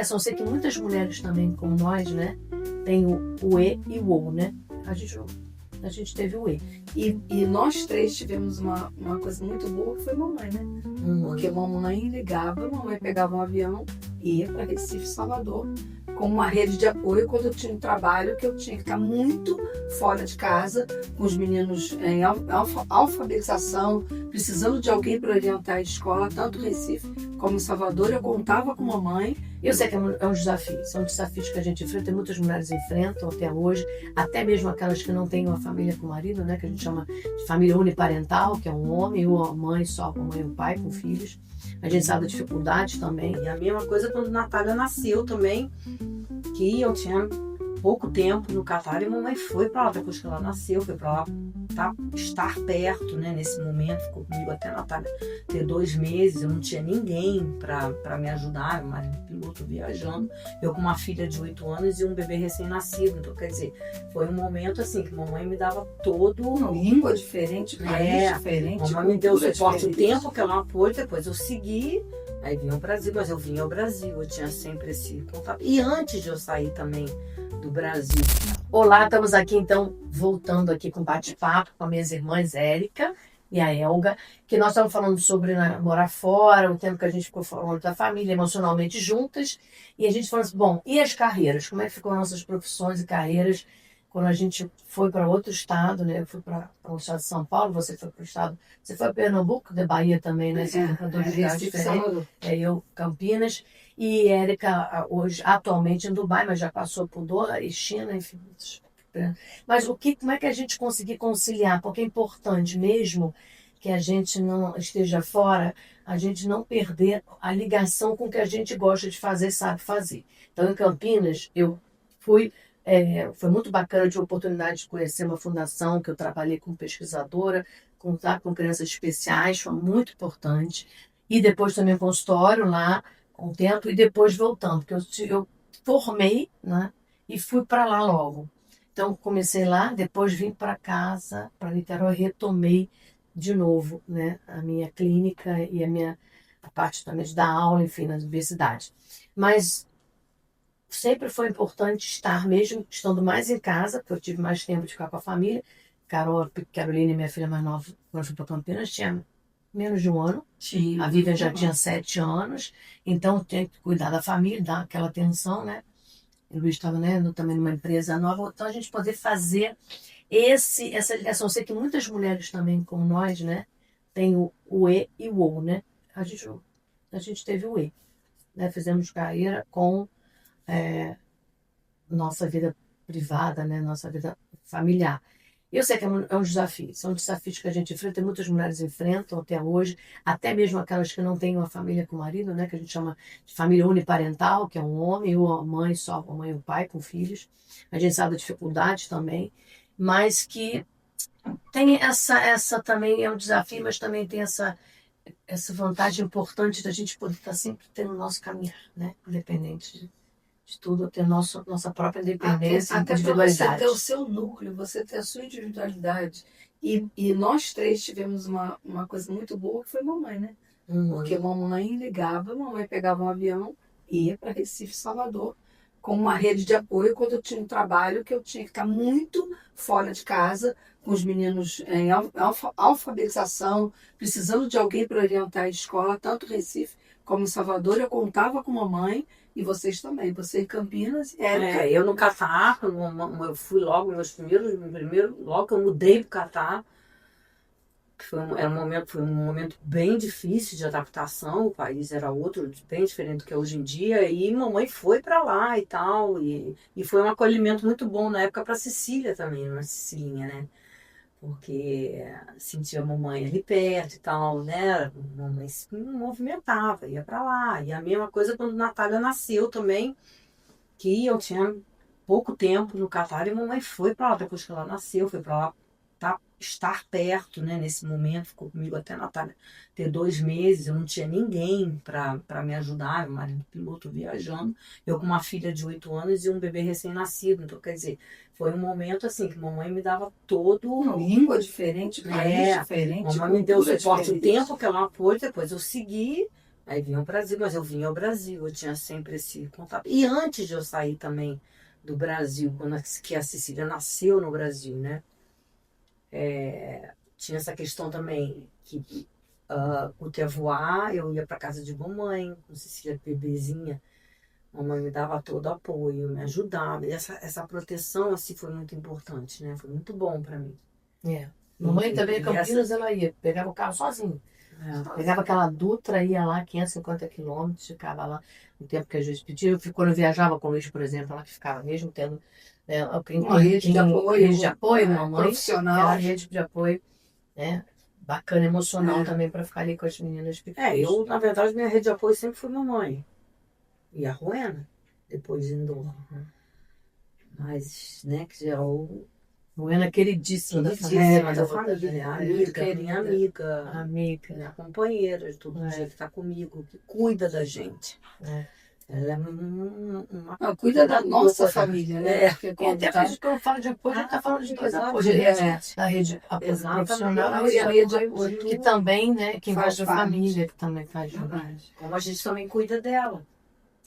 Só sei que muitas mulheres também, como nós, né, tem o E e o O, né? A gente teve o E. E nós três tivemos uma coisa muito boa, que foi mamãe, né? Porque mamãe ligava, mamãe pegava um avião e ia para Recife, Salvador, com uma rede de apoio quando eu tinha um trabalho que eu tinha que estar muito fora de casa, com os meninos em alfabetização, precisando de alguém para orientar a escola, tanto em Recife como em Salvador. Eu contava com mamãe. Eu sei que é um desafio, são desafios que a gente enfrenta, e muitas mulheres enfrentam até hoje, até mesmo aquelas que não têm uma família com marido, né, que a gente chama de família uniparental, que é um homem ou a mãe só, com a mãe e o pai, com filhos. A gente sabe da dificuldade também. E a mesma coisa quando Natália nasceu também, que eu tinha pouco tempo no Catar e mamãe foi para lá, depois que ela nasceu, foi para lá estar perto, né, nesse momento, ficou comigo até a Natália ter 2 meses, eu não tinha ninguém para me ajudar, meu marido piloto viajando, eu com uma filha de 8 anos e um bebê recém-nascido, então quer dizer, foi um momento assim que mamãe me dava todo... Uma língua diferente, país diferente, mamãe me deu suporte o diferente. tempo que ela pôde, depois eu segui, aí vim ao Brasil, mas eu vim ao Brasil, eu tinha sempre esse contato, e antes de eu sair também do Brasil. Olá, estamos aqui então, voltando aqui com bate-papo com as minhas irmãs Érica e a Elga, que nós estamos falando sobre morar fora, o tempo que a gente ficou falando da família emocionalmente juntas, e a gente falou assim, bom, e as carreiras? Como é que ficam nossas profissões e carreiras quando a gente foi para outro estado, né? Eu fui para o estado de São Paulo, você foi para o estado, você foi para Pernambuco, da Bahia também, né? Você foi para dois estados diferentes, eu Campinas. E Érica, hoje, atualmente em Dubai, mas já passou por Doha e China, enfim. Mas como é que a gente conseguir conciliar? Porque é importante mesmo que a gente não esteja fora, a gente não perder a ligação com o que a gente gosta de fazer, sabe fazer. Então, em Campinas, eu fui... foi muito bacana, eu tive a oportunidade de conhecer uma fundação que eu trabalhei como pesquisadora, contar com crianças especiais, foi muito importante. E depois também consultório lá, com o tempo, e depois voltando, porque eu formei, né, e fui para lá logo. Então, comecei lá, depois vim para casa, para Niterói, retomei de novo, né, a minha clínica e a parte também de dar aula, enfim, na universidade. Mas sempre foi importante estar, mesmo estando mais em casa, porque eu tive mais tempo de ficar com a família. Caroline, minha filha mais nova, quando eu fui para Campinas, tinha menos de um ano. A Vivian já tinha 7 anos, então tinha que cuidar da família, dar aquela atenção, né? O Luiz estava, né, também numa empresa nova, então a gente poder fazer essa ligação. Eu sei que muitas mulheres também, como nós, né, tem o E e o O, né? A gente teve o E, né? Fizemos carreira com nossa vida privada, né? Nossa vida familiar. Eu sei que é um desafio, são desafios que a gente enfrenta, e muitas mulheres enfrentam até hoje, até mesmo aquelas que não têm uma família com marido, né, que a gente chama de família uniparental, que é um homem ou a mãe só, a mãe e o pai com filhos. A gente sabe da dificuldade também, mas que tem essa também é um desafio, mas também tem essa vantagem importante da gente poder estar sempre tendo o nosso caminhar, né, independente de tudo, ter nossa própria independência e Até para você individualidade. ter o seu núcleo, você ter a sua individualidade. E nós três tivemos uma coisa muito boa, que foi mamãe, né? Porque mamãe ligava, mamãe pegava um avião e ia para Recife, Salvador, com uma rede de apoio quando eu tinha um trabalho que eu tinha que estar muito fora de casa, com os meninos em alfabetização, precisando de alguém para orientar a escola, tanto em Recife como em Salvador. Eu contava com mamãe. E vocês também, você em Campinas e Érica. Eu no Catar, eu fui logo, logo que eu mudei pro Catar, que foi um momento bem difícil de adaptação, o país era outro, bem diferente do que é hoje em dia, e mamãe foi para lá e tal, e foi um acolhimento muito bom na época para Cecília também, uma Cecilinha, né? Porque sentia a mamãe ali perto e tal, né? A mamãe se movimentava, ia para lá. E a mesma coisa quando Natália nasceu também, que eu tinha pouco tempo no Catar e mamãe foi para lá, depois que ela nasceu, foi para lá estar perto, né? Nesse momento, ficou comigo até a Natália ter 2 meses, eu não tinha ninguém para me ajudar, meu marido piloto viajando, eu com uma filha de 8 anos e um bebê recém-nascido, então quer dizer, foi um momento assim que mamãe me dava todo... Uma língua diferente, país diferente, mamãe me deu suporte o diferente. tempo que ela pôde, depois eu segui, Aí vinha ao Brasil, mas eu vinha ao Brasil, eu tinha sempre esse contato. E antes de eu sair também do Brasil, que a Cecília nasceu no Brasil, né? Tinha essa questão também que o Tevoar, eu ia para casa de mamãe, com Cecília bebezinha, mamãe me dava todo apoio, me ajudava. E essa proteção assim foi muito importante, né? Foi muito bom para mim. Mamãe também em Campinas, ela ia, pegava o carro sozinha. Pegava aquela Dutra, ia lá 550 quilômetros, ficava lá o tempo que a gente pedia. Quando eu viajava com o Luiz, por exemplo, ela que ficava mesmo tendo Uma rede de apoio, mamãe, profissional. era a rede de apoio, né? Bacana, emocional também para ficar ali com as meninas pequenas. Na verdade, minha rede de apoio sempre foi mamãe. E a Rowena, depois indo. Mas, né, que já Rowena queridíssima da família, amiga, minha companheira de todo dia que está comigo, que cuida da gente. Ela é cuida da nossa família, né? Porque quando eu falo de apoio, a gente está falando de dois apoios. Da rede apoio profissional e a rede apoio que também, né, que envolve a família, que também faz parte. Como a gente também cuida dela.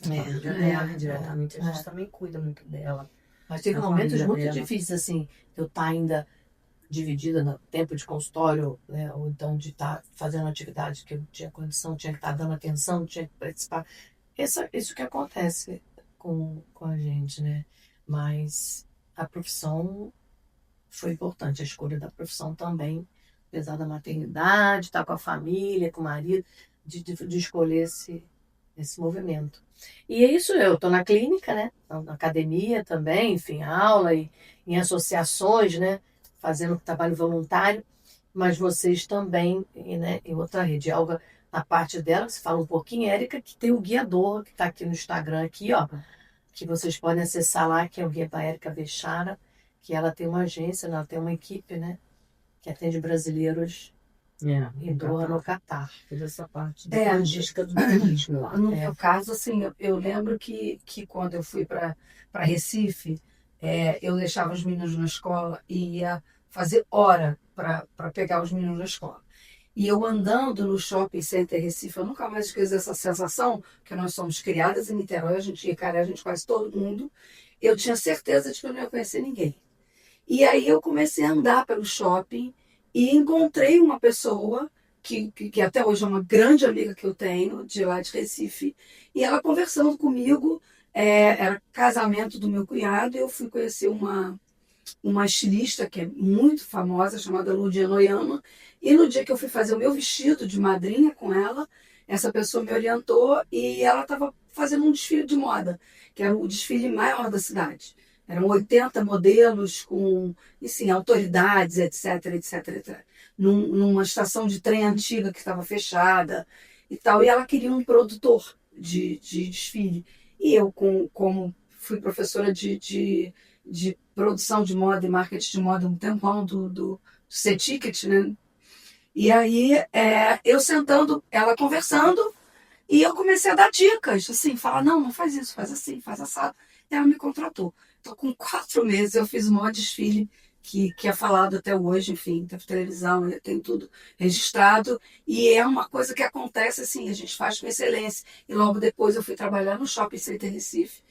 Cuida dela indiretamente, a gente também cuida muito dela. Mas teve momentos muito difíceis, assim, eu estar ainda dividida no tempo de consultório, né, ou então de estar fazendo atividade que eu tinha condição, tinha que estar dando atenção, tinha que participar. Isso que acontece com a gente, né? Mas a profissão foi importante, a escolha da profissão também, apesar da maternidade, estar com a família, com o marido, de escolher esse movimento. E é isso, eu estou na clínica, né? Na academia também, enfim, aula e em associações, né? Fazendo trabalho voluntário, mas vocês também, né? Em outra rede, Elga, na parte dela, você fala um pouquinho, Érica, que tem o guiador, que está aqui no Instagram, aqui, ó, que vocês podem acessar lá, que é o guia da Érica Bechara, que ela tem uma agência, ela tem uma equipe, né? Que atende brasileiros em Doha, no Catar. Fiz essa parte da logística do turismo lá. No meu caso, assim, eu lembro que quando eu fui para Recife, eu deixava os meninos na escola e ia fazer hora para pegar os meninos na escola. E eu andando no shopping center Recife, eu nunca mais esqueci essa sensação, que nós somos criadas em Niterói, a gente ia a gente quase todo mundo. Eu tinha certeza de que eu não ia conhecer ninguém. E aí eu comecei a andar pelo shopping e encontrei uma pessoa que até hoje é uma grande amiga que eu tenho, de lá de Recife, e ela conversando comigo, era casamento do meu cunhado, e eu fui conhecer uma estilista que é muito famosa, chamada Ludia Noyama, e no dia que eu fui fazer o meu vestido de madrinha com ela, essa pessoa me orientou e ela estava fazendo um desfile de moda, que era o desfile maior da cidade. Eram 80 modelos com, assim, autoridades, etc, etc, etc. Numa estação de trem antiga que estava fechada e tal. E ela queria um produtor de desfile. E eu, como fui professora de produção de moda e marketing de moda um tempão do C-Ticket, né? E aí, eu sentando, ela conversando, e eu comecei a dar dicas, assim, falar, não faz isso, faz assim, faz assado. E ela me contratou. Então, com 4 meses, eu fiz o maior desfile que é falado até hoje, enfim, teve televisão, tem tudo registrado. E é uma coisa que acontece, assim, a gente faz com excelência. E logo depois eu fui trabalhar no Shopping Center Recife,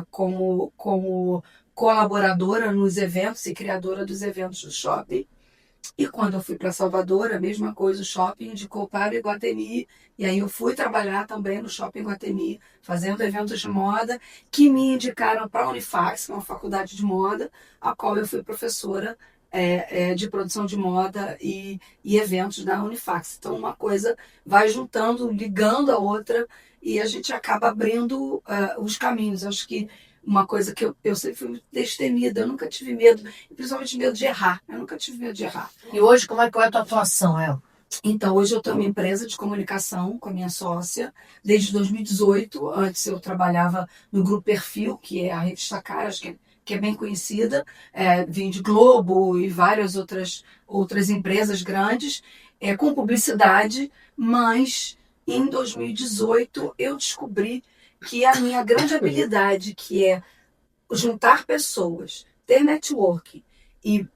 como colaboradora nos eventos e criadora dos eventos do shopping. E quando eu fui para Salvador, a mesma coisa, o shopping indicou para o Iguatemi, e aí eu fui trabalhar também no shopping Iguatemi, fazendo eventos de moda, que me indicaram para a Unifax, que é uma faculdade de moda, a qual eu fui professora de produção de moda e eventos da Unifax. Então uma coisa vai juntando, ligando a outra, e a gente acaba abrindo os caminhos. Acho que uma coisa que eu sempre fui muito destemida, eu nunca tive medo, principalmente medo de errar. Eu nunca tive medo de errar. E hoje, qual é a tua atuação, El? Então, hoje eu tenho uma empresa de comunicação com a minha sócia, desde 2018. Antes eu trabalhava no Grupo Perfil, que é a revista Caras, que é bem conhecida, vim de Globo e várias outras empresas grandes, com publicidade, mas em 2018 eu descobri que a minha grande habilidade, que é juntar pessoas, ter network e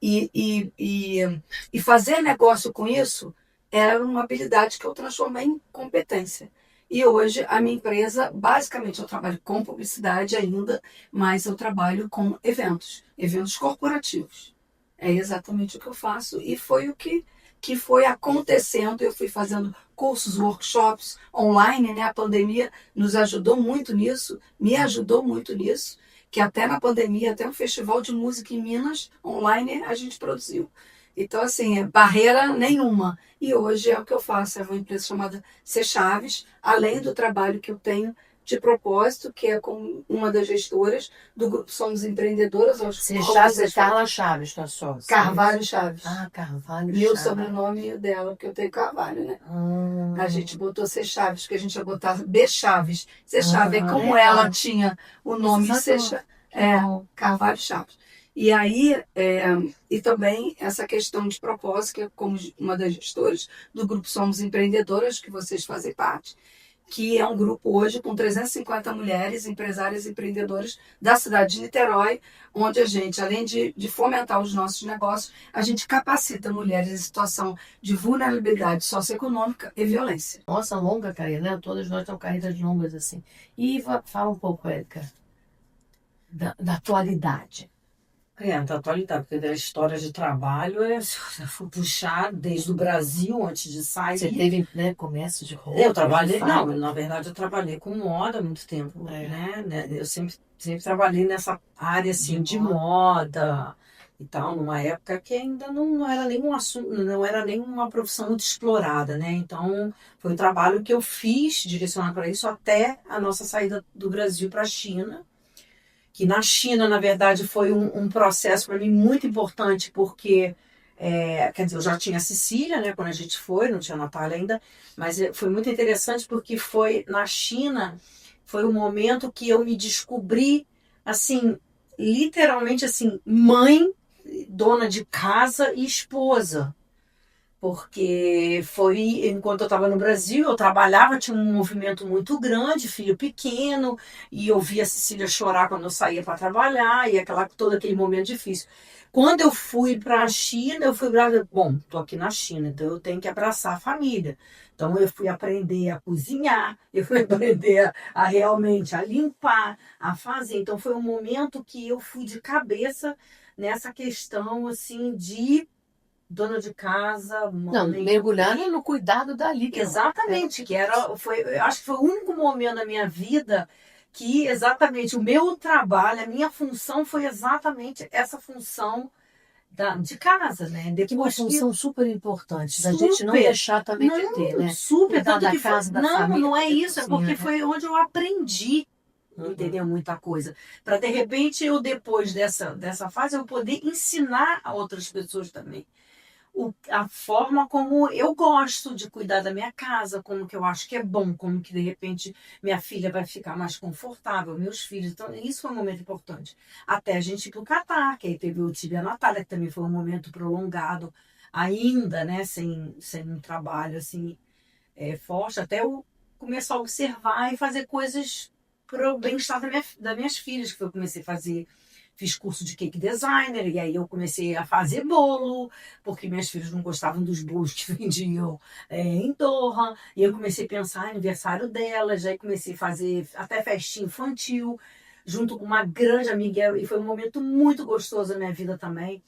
fazer negócio com isso, era uma habilidade que eu transformei em competência. E hoje a minha empresa, basicamente, eu trabalho com publicidade ainda, mas eu trabalho com eventos corporativos. É exatamente o que eu faço e foi o que foi acontecendo. Eu fui fazendo cursos, workshops online, né? A pandemia nos ajudou muito nisso, me ajudou muito nisso, que até na pandemia, até um festival de música em Minas, online, a gente produziu. Então, assim, barreira nenhuma. E hoje é o que eu faço, é uma empresa chamada C Chaves, além do trabalho que eu tenho de propósito, que é com uma das gestoras do grupo Somos Empreendedoras. C Chaves é Carla Chaves, tua sócia. Carvalho Chaves. Ah, Carvalho Meu Chaves. sobrenome e o dela, porque eu tenho Carvalho, né? Ah. A gente botou C Chaves, que a gente ia botar B Chaves. C Chaves, Ah, como legal. ela tinha o nome C Chaves. Carvalho Chaves. E aí, e também essa questão de propósito, que é como uma das gestoras do grupo Somos Empreendedoras, que vocês fazem parte, que é um grupo hoje com 350 mulheres, empresárias e empreendedoras da cidade de Niterói, onde a gente, além de fomentar os nossos negócios, a gente capacita mulheres em situação de vulnerabilidade socioeconômica e violência. Nossa, longa carreira, né? Todas nós temos carreiras longas assim. E fala um pouco, Érica, da atualidade. Da atualidade, porque da história de trabalho, se eu for puxar desde o Brasil, antes de sair. Você teve, né, comércio de roupa? Eu trabalhei, não, na verdade eu trabalhei com moda há muito tempo, É. né? Eu sempre trabalhei nessa área, assim, de moda e tal, numa época que ainda não era nenhum assunto, não era nenhuma profissão muito explorada, né? Então, foi um trabalho que eu fiz direcionado para isso até a nossa saída do Brasil para a China, que na China, na verdade, foi um processo para mim muito importante, porque, quer dizer, eu já tinha a Cecília, né, quando a gente foi, não tinha a Natália ainda, mas foi muito interessante porque foi na China, foi o momento que eu me descobri, assim, literalmente assim, mãe, dona de casa e esposa. Porque foi enquanto eu estava no Brasil, eu trabalhava, tinha um movimento muito grande, filho pequeno, e eu via a Cecília chorar quando eu saía para trabalhar, e todo aquele momento difícil. Quando eu fui para a China, eu fui bom, estou aqui na China, então eu tenho que abraçar a família. Então eu fui aprender a cozinhar, eu fui aprender a realmente a limpar, a fazer. Então foi um momento que eu fui de cabeça nessa questão assim de dona de casa, mãe. Não, mergulhando no cuidado da Lívia. Exatamente, eu acho que foi o único momento da minha vida que exatamente o meu trabalho, a minha função foi exatamente essa função de casa, né? Que é uma função super importante, da gente não Super. deixar também de ter, né? Super, Cuidar tanto da que casa, da não, família, não é da isso, é cozinha, porque né? foi onde eu aprendi, entendeu? Muita coisa. Para de repente eu, depois dessa fase, eu poder ensinar a outras pessoas também. A forma como eu gosto de cuidar da minha casa, como que eu acho que é bom, como que de repente minha filha vai ficar mais confortável, meus filhos. Então, isso foi um momento importante. Até a gente ir para o Catar, que aí eu tive a Natália, que também foi um momento prolongado, ainda, né, sem um trabalho assim forte, até eu começar a observar e fazer coisas para o bem-estar das minhas filhas, que foi eu comecei a fazer. Fiz curso de cake designer, e aí eu comecei a fazer bolo, porque minhas filhas não gostavam dos bolos que vendiam em Doha. E eu comecei a pensar no aniversário delas, aí comecei a fazer até festinha infantil, junto com uma grande amiga, e foi um momento muito gostoso na minha vida também.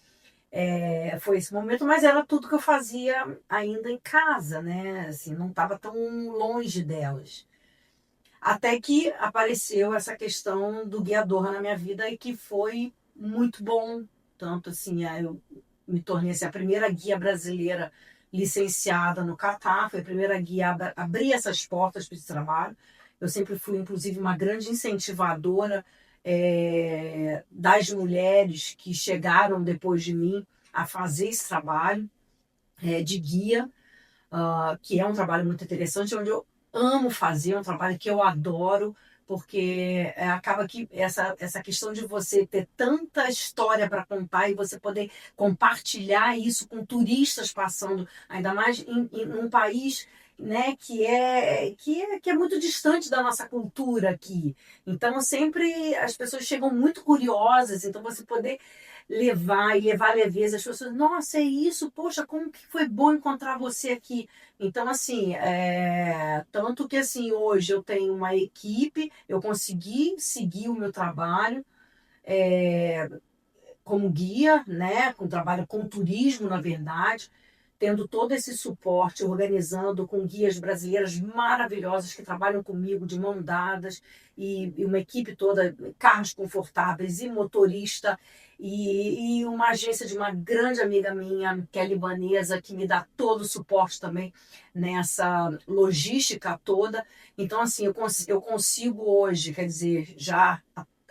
Foi esse momento, mas era tudo que eu fazia ainda em casa, né? Assim, não estava tão longe delas. Até que apareceu essa questão do guiador na minha vida e que foi muito bom. Tanto assim, eu me tornei assim, a primeira guia brasileira licenciada no Catar, foi a primeira guia a abrir essas portas para esse trabalho. Eu sempre fui, inclusive, uma grande incentivadora das mulheres que chegaram depois de mim a fazer esse trabalho de guia, que é um trabalho muito interessante, onde eu amo fazer, é um trabalho que eu adoro, porque acaba que essa questão de você ter tanta história para contar e você poder compartilhar isso com turistas passando, ainda mais em um país né, que é muito distante da nossa cultura aqui. Então, sempre as pessoas chegam muito curiosas, então você poder levar leveza, as pessoas, nossa, é isso, poxa, como que foi bom encontrar você aqui. Então, assim, tanto que assim, hoje eu tenho uma equipe, eu consegui seguir o meu trabalho, é, como guia, né, com trabalho com turismo, na verdade, tendo todo esse suporte, organizando com guias brasileiras maravilhosas que trabalham comigo de mão dadas e uma equipe toda, carros confortáveis e motorista e uma agência de uma grande amiga minha, que é libanesa, que me dá todo o suporte também nessa logística toda. Então, assim, eu consigo hoje, quer dizer, já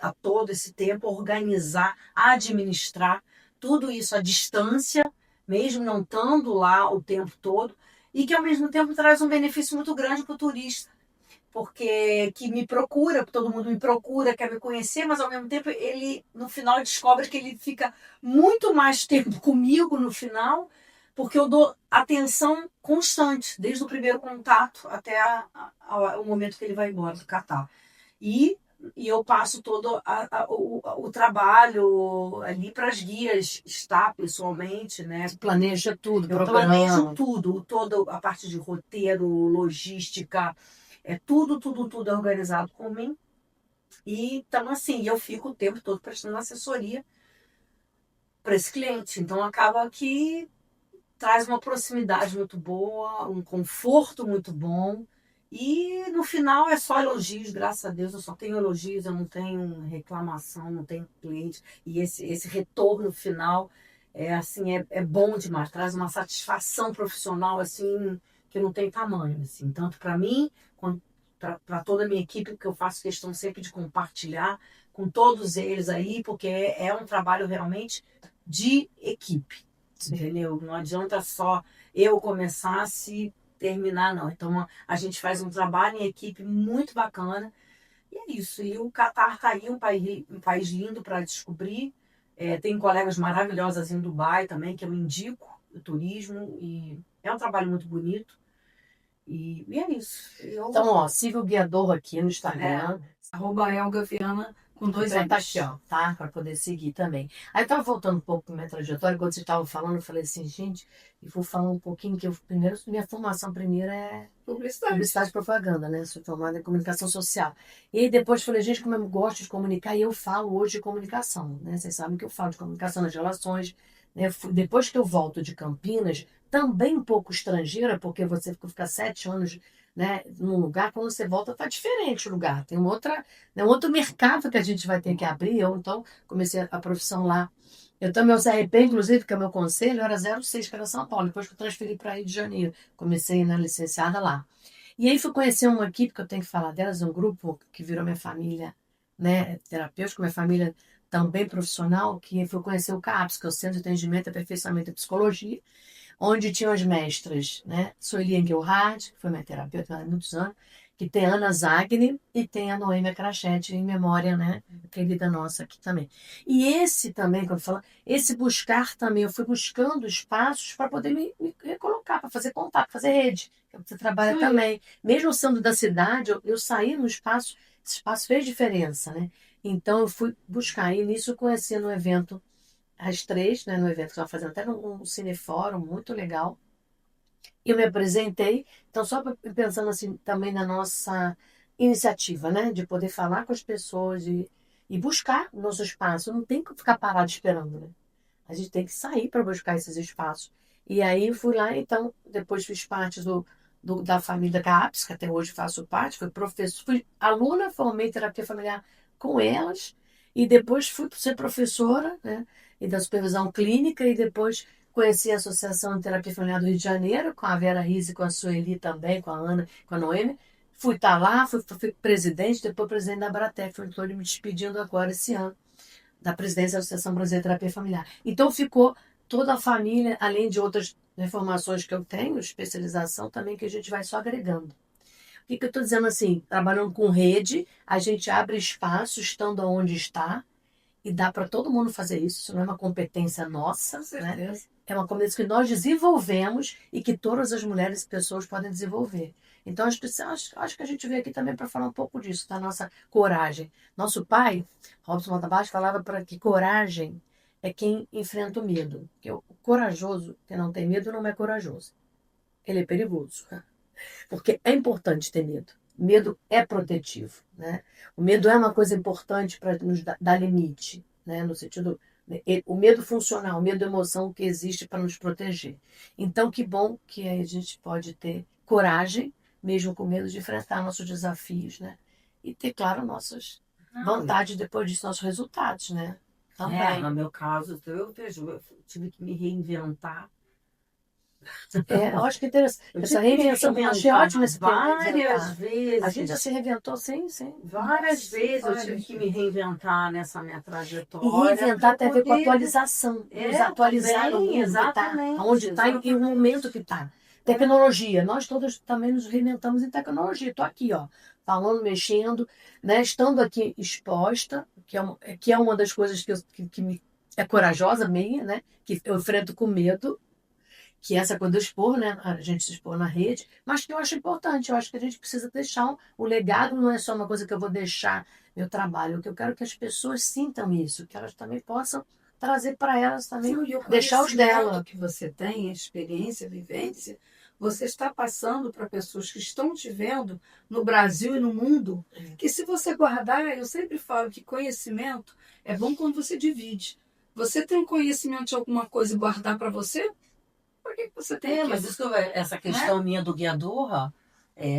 a todo esse tempo, organizar, administrar tudo isso à distância, mesmo não estando lá o tempo todo, e que ao mesmo tempo traz um benefício muito grande para o turista, porque que me procura, todo mundo me procura, quer me conhecer, mas ao mesmo tempo ele no final descobre que ele fica muito mais tempo comigo no final, porque eu dou atenção constante, desde o primeiro contato até o momento que ele vai embora do Catar. E eu passo todo o trabalho ali para as guias estar pessoalmente, né? Você planeja tudo, Eu planejo tudo, toda a parte de roteiro, logística, tudo é organizado por mim. E então, assim, eu fico o tempo todo prestando assessoria para esse cliente. Então, acaba que traz uma proximidade muito boa, um conforto muito bom. E no final é só elogios, graças a Deus eu só tenho elogios, eu não tenho reclamação, não tenho cliente. E esse retorno final é bom demais, traz uma satisfação profissional assim que não tem tamanho, assim, tanto para mim quanto para toda a minha equipe, que eu faço questão sempre de compartilhar com todos eles aí, porque é um trabalho realmente de equipe. Entendeu? Não adianta só eu começar se terminar, não. Então a gente faz um trabalho em equipe muito bacana. E é isso. E o Catar está aí, um país lindo para descobrir. Tem colegas maravilhosas em Dubai também, que eu indico o turismo. E é um trabalho muito bonito. E é isso. Então, ó, siga o guiador aqui no Instagram. @ElgaViana com 2 Então, tá N's. aqui, ó, tá? Para poder seguir também. Aí eu tava voltando um pouco para minha trajetória, quando você estava falando, eu falei assim, gente, e vou falar um pouquinho que minha formação primeira é publicidade e propaganda, né? Sou formada em comunicação social. E aí depois falei, gente, como eu gosto de comunicar, e eu falo hoje de comunicação, né? Vocês sabem que eu falo de comunicação nas relações, né? Depois que eu volto de Campinas, também um pouco estrangeira, porque você fica 7 anos, né, num lugar, quando você volta, tá diferente o lugar. Tem um outro mercado que a gente vai ter que abrir. Eu, então, comecei a profissão lá. Eu também, eu CRP, inclusive, que é o meu conselho, era 06, que era São Paulo. Depois que eu transferi para Rio de Janeiro. Comecei na licenciada lá. E aí fui conhecer uma equipe, que eu tenho que falar delas, um grupo que virou minha família, né, terapêutica, minha família também profissional, que fui conhecer o CAPS, que é o Centro de Atendimento e Aperfeiçoamento da Psicologia, onde tinham as mestras, né? Sueli Engelhard, que foi minha terapeuta há muitos anos, que tem a Ana Zagni e tem a Noêmia Crachete, em memória, né? Querida nossa aqui também. E esse também, quando eu falo, esse buscar também, eu fui buscando espaços para poder me recolocar, para fazer contato, fazer rede, que você trabalha também. Mesmo sendo da cidade, eu saí no espaço, esse espaço fez diferença, né? Então eu fui buscar, e nisso eu conheci no evento às 3, né, no evento que estava fazendo, até num cinefórum muito legal. Eu me apresentei, então só pensando assim também na nossa iniciativa, né, de poder falar com as pessoas e buscar o nosso espaço. Não tem que ficar parado esperando, né? A gente tem que sair para buscar esses espaços. E aí fui lá, então, depois fiz parte da família CAPS, que até hoje faço parte, fui professor, fui aluna, formei terapia familiar com elas, e depois fui ser professora, né, e da supervisão clínica, e depois conheci a Associação de Terapia Familiar do Rio de Janeiro, com a Vera Rizzi, com a Sueli também, com a Ana, com a Noêmia. Fui estar lá, fui presidente, depois presidente da Abratec, estou me despedindo agora esse ano da presidência da Associação Brasileira de Terapia Familiar. Então ficou toda a família, além de outras formações que eu tenho, especialização também, que a gente vai só agregando. O que eu estou dizendo assim? Trabalhando com rede, a gente abre espaço estando onde está e dá para todo mundo fazer isso. Isso não é uma competência nossa, né? é uma competência que nós desenvolvemos e que todas as mulheres e pessoas podem desenvolver. Então, acho que a gente veio aqui também para falar um pouco disso, da nossa coragem. Nosso pai, Robson Montabás, falava para que coragem é quem enfrenta o medo. Que o corajoso, que não tem medo, não é corajoso. Ele é perigoso. Porque é importante ter medo. Medo é protetivo, né? O medo é uma coisa importante para nos dar limite, né? No sentido, o medo funcional, o medo é emoção que existe para nos proteger. Então, que bom que a gente pode ter coragem, mesmo com medo de enfrentar nossos desafios, né? E ter, claro, nossas vontades depois disso, nossos resultados, né? Também. No meu caso, eu tive que me reinventar. Eu acho que é interessante. Essa reinvenção, eu achei ótimo esse tema. Várias vezes. A gente já se reinventou, sim. Várias vezes eu tive que me reinventar nessa minha trajetória. E reinventar tem a ver com atualização. Nos atualizar no mundo exatamente, onde está e o momento que está. Tecnologia. Nós todos também nos reinventamos em tecnologia. Estou aqui, ó, falando, mexendo, né, estando aqui exposta, que é uma das coisas que me é corajosa minha, né, que eu enfrento com medo, que é essa coisa do expor, né, a gente se expor na rede, mas que eu acho importante. Eu acho que a gente precisa deixar o legado, não é só uma coisa que eu vou deixar meu trabalho. O que eu quero é que as pessoas sintam isso, que elas também possam trazer para elas também, deixar os dela. Que você tem, a experiência, a vivência, você está passando para pessoas que estão te vendo no Brasil e no mundo, que se você guardar, eu sempre falo que conhecimento é bom quando você divide. Você tem um conhecimento de alguma coisa e guardar para você? Por que você tem mas essa questão minha do guiador,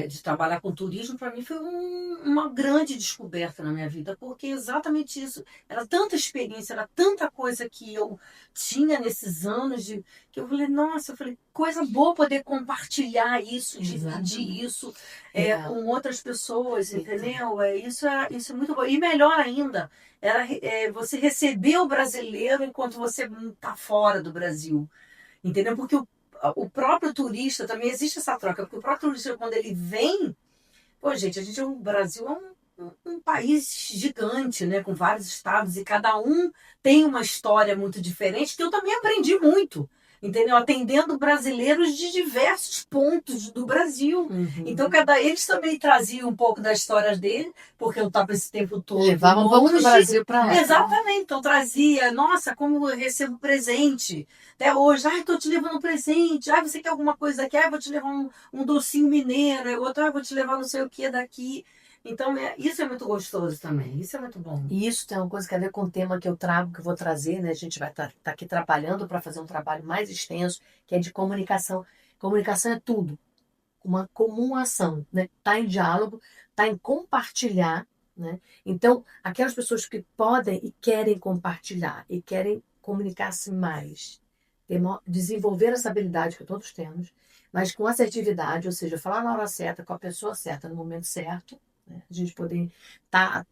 de trabalhar com turismo, para mim foi uma grande descoberta na minha vida, porque exatamente isso. Era tanta experiência, era tanta coisa que eu tinha nesses anos, que eu falei, nossa, coisa boa poder compartilhar isso, dividir isso com outras pessoas, entendeu? Isso é muito bom. E melhor ainda, era você receber o brasileiro enquanto você está fora do Brasil. Entendeu? Porque o próprio turista também existe essa troca, porque o próprio turista, quando ele vem, gente, o Brasil é um país gigante, né? Com vários estados, e cada um tem uma história muito diferente, que eu também aprendi muito, entendeu? Atendendo brasileiros de diversos pontos do Brasil. Então, eles também traziam um pouco das histórias dele, porque eu estava esse tempo todo. Levavam um pouco do Brasil para lá. Exatamente. Então, trazia, nossa, como eu recebo presente. Até hoje, estou te levando presente. Você quer alguma coisa daqui? Vou te levar um docinho mineiro. Outro, vou te levar não sei o que daqui. Então, isso é muito gostoso também. Isso é muito bom. E isso tem uma coisa que a ver com o tema que eu trago, que eu vou trazer, né? A gente vai estar aqui trabalhando para fazer um trabalho mais extenso, que é de comunicação. Comunicação é tudo. Uma comum ação, né? Tá em diálogo, tá em compartilhar, né? Então, aquelas pessoas que podem e querem compartilhar e querem comunicar-se mais, desenvolver essa habilidade que todos temos, mas com assertividade, ou seja, falar na hora certa, com a pessoa certa, no momento certo, né? A gente poder estar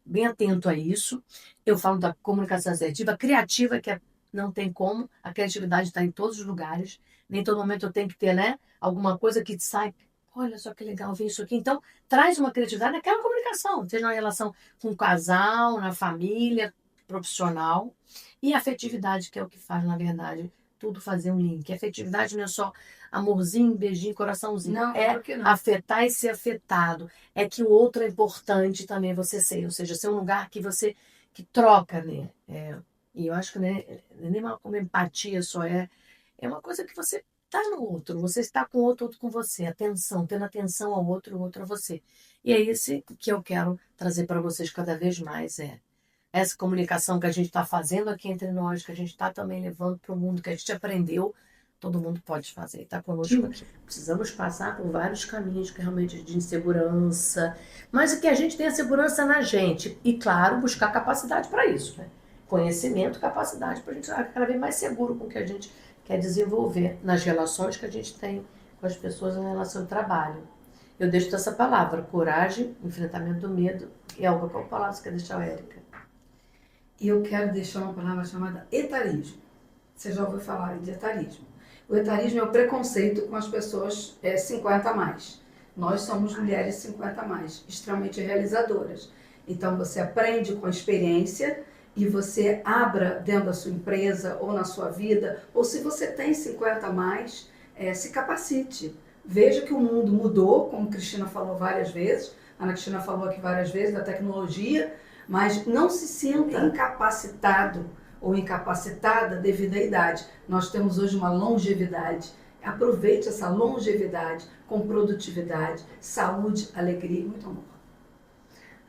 bem atento a isso. Eu falo da comunicação assertiva, criativa, que não tem como, a criatividade está em todos os lugares, nem todo momento eu tenho que ter, né, alguma coisa que sai, olha só que legal ver isso aqui. Então, traz uma criatividade naquela comunicação, seja na relação com o casal, na família, profissional, e a afetividade, que é o que faz, na verdade, tudo fazer um link. A afetividade não é só amorzinho, beijinho, coraçãozinho. Não, não. Afetar e ser afetado. É que o outro é importante também você ser. Ou seja, ser um lugar que você que troca, né? E eu acho que nem uma empatia só é uma coisa que você está no outro. Você está com o outro com você. Atenção, tendo atenção ao outro, o outro a você. E é isso que eu quero trazer para vocês cada vez mais. Essa comunicação que a gente está fazendo aqui entre nós, que a gente está também levando para o mundo, que a gente aprendeu, todo mundo pode fazer. Está conosco aqui. Precisamos passar por vários caminhos que realmente de insegurança, mas que a gente tenha segurança na gente. E, claro, buscar capacidade para isso, né? Conhecimento, capacidade para a gente estar cada vez mais seguro com o que a gente quer desenvolver nas relações que a gente tem com as pessoas na relação de trabalho. Eu deixo essa palavra, coragem, enfrentamento do medo. E qual palavra você quer deixar, Érica? E eu quero deixar uma palavra chamada etarismo. Você já ouviu falar de etarismo? O etarismo é o preconceito com as pessoas 50 a mais. Nós somos mulheres 50 a mais, extremamente realizadoras. Então você aprende com a experiência e você abra dentro da sua empresa ou na sua vida, ou se você tem 50 a mais, se capacite. Veja que o mundo mudou, como a Cristina falou várias vezes, a Ana Cristina falou aqui várias vezes, da tecnologia, mas não se sinta incapacitado ou incapacitada devido à idade. Nós temos hoje uma longevidade. Aproveite essa longevidade com produtividade, saúde, alegria e muito amor.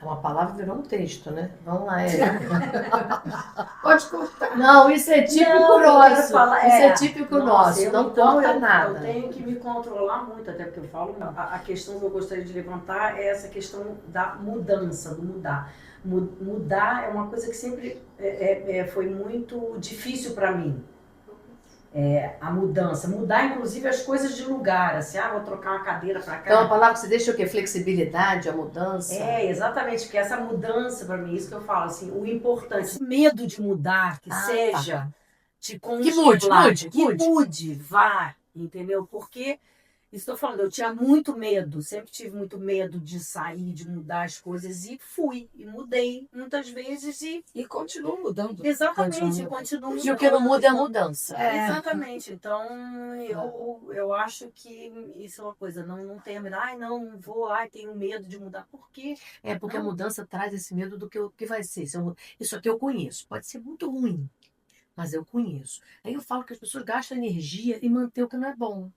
É uma palavra virou um texto, né? Vamos lá, Érica. Pode cortar. Não, isso é típico Não, eu nosso. quero falar- Isso é típico Nossa, nosso. Não então, corta eu nada. tenho que me controlar muito, até porque eu falo, a questão que eu gostaria de levantar é essa questão da mudança, do mudar. Mudar é uma coisa que sempre foi muito difícil para mim. A mudança. Mudar, inclusive, as coisas de lugar. Assim, vou trocar uma cadeira para cá. Então, a palavra que você deixa é o quê? Flexibilidade, a mudança? Exatamente, porque essa mudança, para mim, isso que eu falo, assim, o importante, o medo de mudar, que seja, te congelar, que mude, vá, entendeu? Porque, isso que eu falando, eu tinha muito medo, sempre tive muito medo de sair, de mudar as coisas, e fui, e mudei muitas vezes, E continuo mudando. exatamente, continuo mudando. E o que não muda é a mudança. Exatamente, então eu acho que isso é uma coisa, não tenha medo, não vou, tenho medo de mudar, por quê? Porque a mudança traz esse medo do que vai ser. Isso aqui eu conheço, pode ser muito ruim, mas eu conheço. Aí eu falo que as pessoas gastam energia em manter o que não é bom.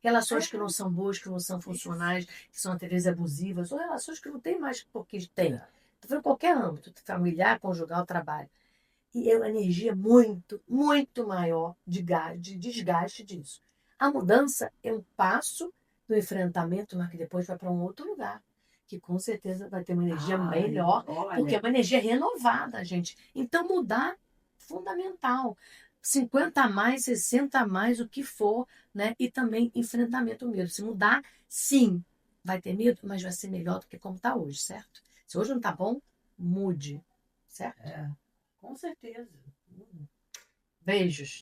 Relações que não são boas, que não são funcionais, que são até vezes abusivas, ou relações que não tem mais porque tem. Estou falando qualquer âmbito, familiar, conjugal, trabalho. E é uma energia muito, muito maior de desgaste disso. A mudança é um passo do enfrentamento, mas que depois vai para um outro lugar, que com certeza vai ter uma energia melhor, porque é uma energia renovada, gente. Então mudar, fundamental. 50 a mais, 60 a mais, o que for, né? E também enfrentamento ao medo. Se mudar, sim, vai ter medo, mas vai ser melhor do que como está hoje, certo? Se hoje não está bom, mude, certo? Com certeza. Beijos.